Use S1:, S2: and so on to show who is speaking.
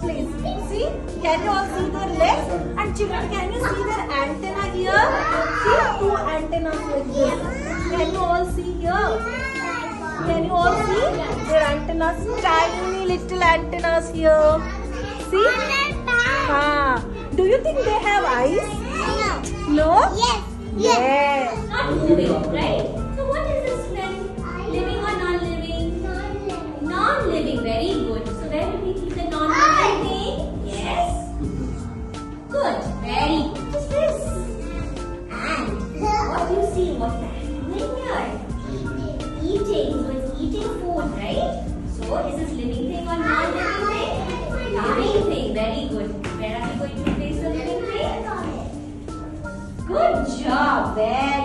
S1: please. See? Can you all see their legs? And children, can you see their antenna here? See, 2 antennas like this. Can you all see here? Can you all see their antennas? Tiny little antennas here. See? Do you think they have eyes? No?
S2: Yes.
S1: Yes.
S3: Not moving, right? So what is this then? Living or non-living? Non-living, very good. So where will we keep the non-living thing? Yes. Good, very good. What is this? And what do you see? What is that doing here? Eating. So it's eating food, right? So is this living thing or non-living thing? Living thing, very good. Where are we going to place the living thing? Good job, very